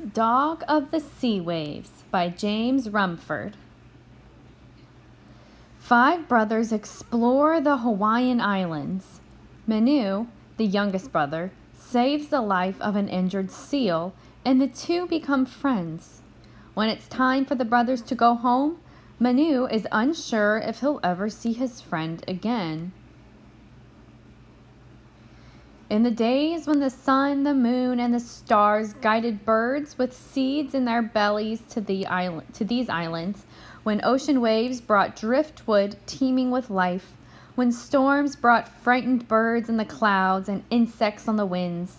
Dog of the Sea Waves by James Rumford. 5 brothers explore the Hawaiian Islands. Manu, the youngest brother, saves the life of an injured seal, and the two become friends. When it's time for the brothers to go home, Manu is unsure if he'll ever see his friend again. In the days when the sun, the moon, and the stars guided birds with seeds in their bellies to these islands, when ocean waves brought driftwood teeming with life, when storms brought frightened birds in the clouds and insects on the winds,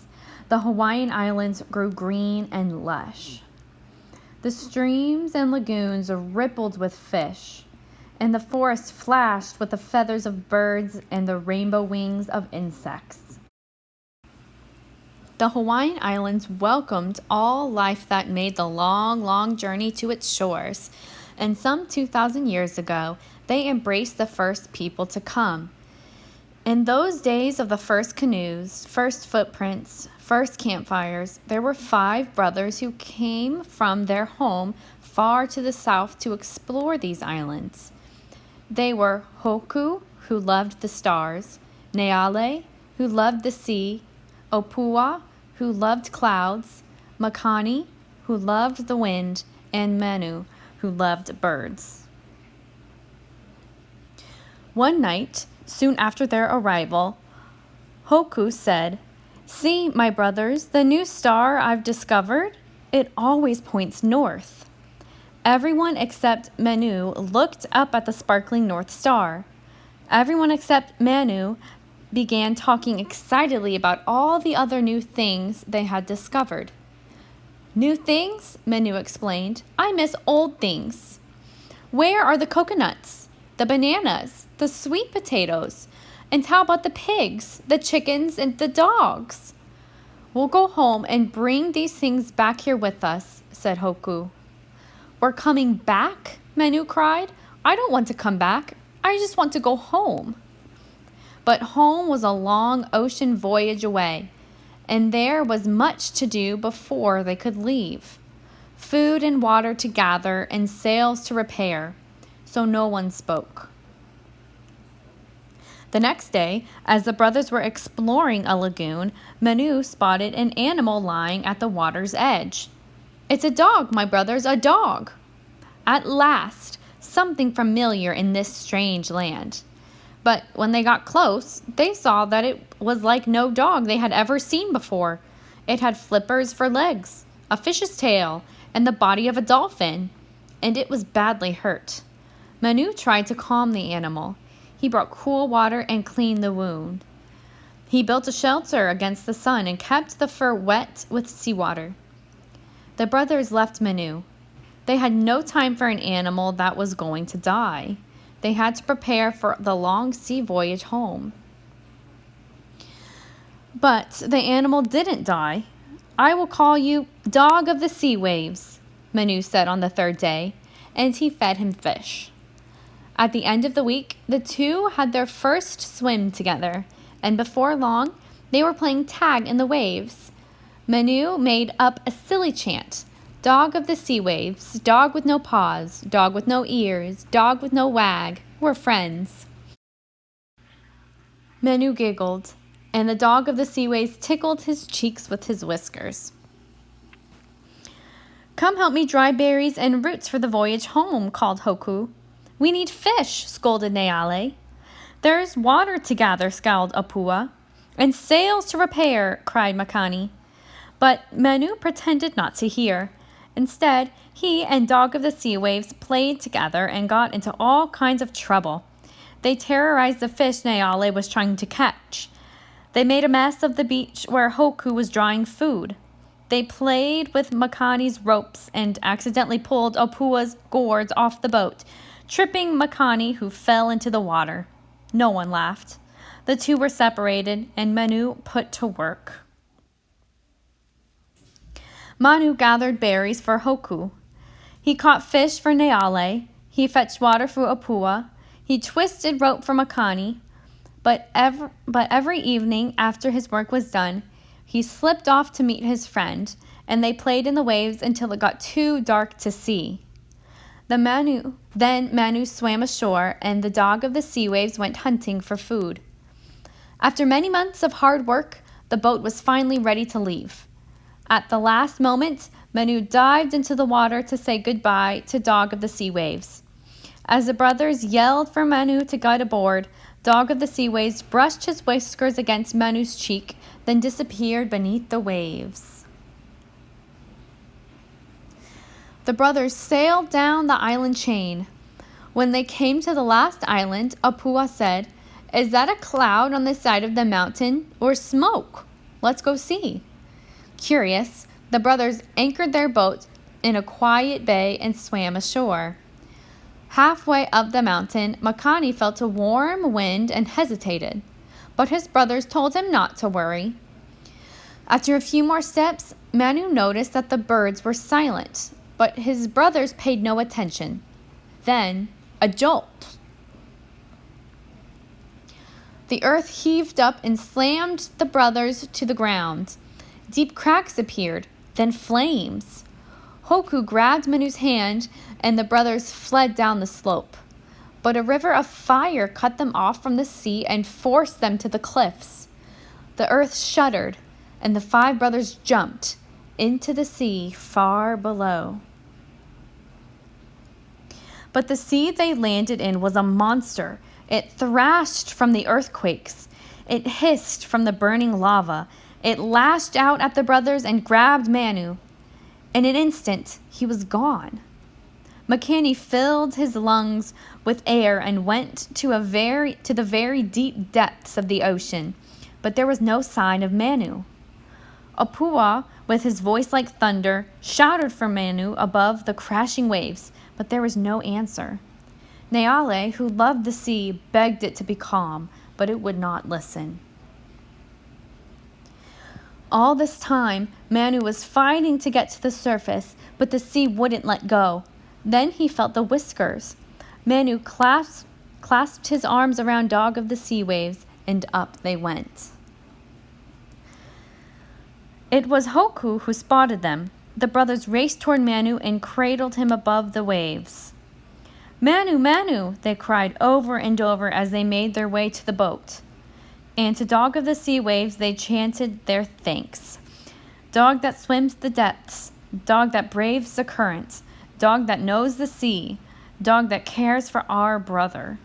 the Hawaiian Islands grew green and lush. The streams and lagoons rippled with fish, and the forests flashed with the feathers of birds and the rainbow wings of insects. The Hawaiian Islands welcomed all life that made the long, long journey to its shores, and some 2,000 years ago, they embraced the first people to come. In those days of the first canoes, first footprints, first campfires, there were 5 brothers who came from their home far to the south to explore these islands. They were Hoku, who loved the stars, Neale, who loved the sea, Opua, who loved clouds, Makani, who loved the wind, and Manu, who loved birds. One night, soon after their arrival, Hoku said, "See, my brothers, the new star I've discovered? It always points north." Everyone except Manu looked up at the sparkling North Star. Everyone except Manu began talking excitedly about all the other new things they had discovered. "New things?" Manu explained. "I miss old things. Where are the coconuts, the bananas, the sweet potatoes? And how about the pigs, the chickens, and the dogs?" "We'll go home and bring these things back here with us," said Hoku. "We're coming back?" Manu cried. "I don't want to come back. I just want to go home." But home was a long ocean voyage away, and there was much to do before they could leave. Food and water to gather and sails to repair, so no one spoke. The next day, as the brothers were exploring a lagoon, Manu spotted an animal lying at the water's edge. "It's a dog, my brothers, a dog!" At last, something familiar in this strange land. But when they got close, they saw that it was like no dog they had ever seen before. It had flippers for legs, a fish's tail, and the body of a dolphin, and it was badly hurt. Manu tried to calm the animal. He brought cool water and cleaned the wound. He built a shelter against the sun and kept the fur wet with seawater. The brothers left Manu. They had no time for an animal that was going to die. They had to prepare for the long sea voyage home. But the animal didn't die. "I will call you Dog of the Sea Waves," Manu said on the 3rd day, and he fed him fish. At the end of the week, the two had their first swim together, and before long, they were playing tag in the waves. Manu made up a silly chant. "Dog of the sea waves, dog with no paws, dog with no ears, dog with no wag, we're friends." Manu giggled, and the dog of the sea waves tickled his cheeks with his whiskers. "Come help me dry berries and roots for the voyage home," called Hoku. "We need fish," scolded Neale. "There's water to gather," scowled Opua. "And sails to repair," cried Makani. But Manu pretended not to hear. Instead, he and Dog of the Sea Waves played together and got into all kinds of trouble. They terrorized the fish Neale was trying to catch. They made a mess of the beach where Hoku was drying food. They played with Makani's ropes and accidentally pulled Opua's gourds off the boat, tripping Makani, who fell into the water. No one laughed. The two were separated, and Manu put to work. Manu gathered berries for Hoku. He caught fish for Neale. He fetched water for Opua. He twisted rope for Makani. But every evening after his work was done, he slipped off to meet his friend, and they played in the waves until it got too dark to see. Then Manu swam ashore, and the dog of the sea waves went hunting for food. After many months of hard work, the boat was finally ready to leave. At the last moment, Manu dived into the water to say goodbye to Dog of the Sea Waves. As the brothers yelled for Manu to get aboard, Dog of the Sea Waves brushed his whiskers against Manu's cheek, then disappeared beneath the waves. The brothers sailed down the island chain. When they came to the last island, Apua said, "Is that a cloud on the side of the mountain or smoke? Let's go see." Curious, the brothers anchored their boat in a quiet bay and swam ashore. Halfway up the mountain, Makani felt a warm wind and hesitated, but his brothers told him not to worry. After a few more steps, Manu noticed that the birds were silent, but his brothers paid no attention. Then, a jolt. The earth heaved up and slammed the brothers to the ground. Deep cracks appeared, then flames. Hoku grabbed Manu's hand, and the brothers fled down the slope. But a river of fire cut them off from the sea and forced them to the cliffs. The earth shuddered, and the 5 brothers jumped into the sea far below. But the sea they landed in was a monster. It thrashed from the earthquakes. It hissed from the burning lava. It lashed out at the brothers and grabbed Manu. In an instant, he was gone. Makani filled his lungs with air and went to the very deep depths of the ocean, but there was no sign of Manu. Apua, with his voice like thunder, shouted for Manu above the crashing waves, but there was no answer. Neale, who loved the sea, begged it to be calm, but it would not listen. All this time, Manu was fighting to get to the surface, but the sea wouldn't let go. Then he felt the whiskers. Manu clasped his arms around Dog of the Sea Waves, and up they went. It was Hoku who spotted them. The brothers raced toward Manu and cradled him above the waves. "Manu, Manu!" they cried over and over as they made their way to the boat. And to Dog of the Sea Waves they chanted their thanks. Dog that swims the depths, dog that braves the current, dog that knows the sea, dog that cares for our brother.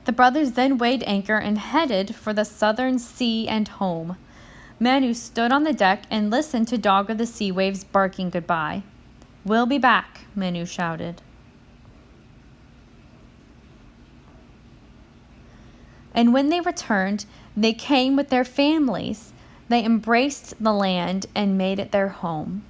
The brothers then weighed anchor and headed for the southern sea and home. Manu stood on the deck and listened to Dog of the Sea Waves barking goodbye. "We'll be back," Manu shouted. And when they returned, they came with their families. They embraced the land and made it their home.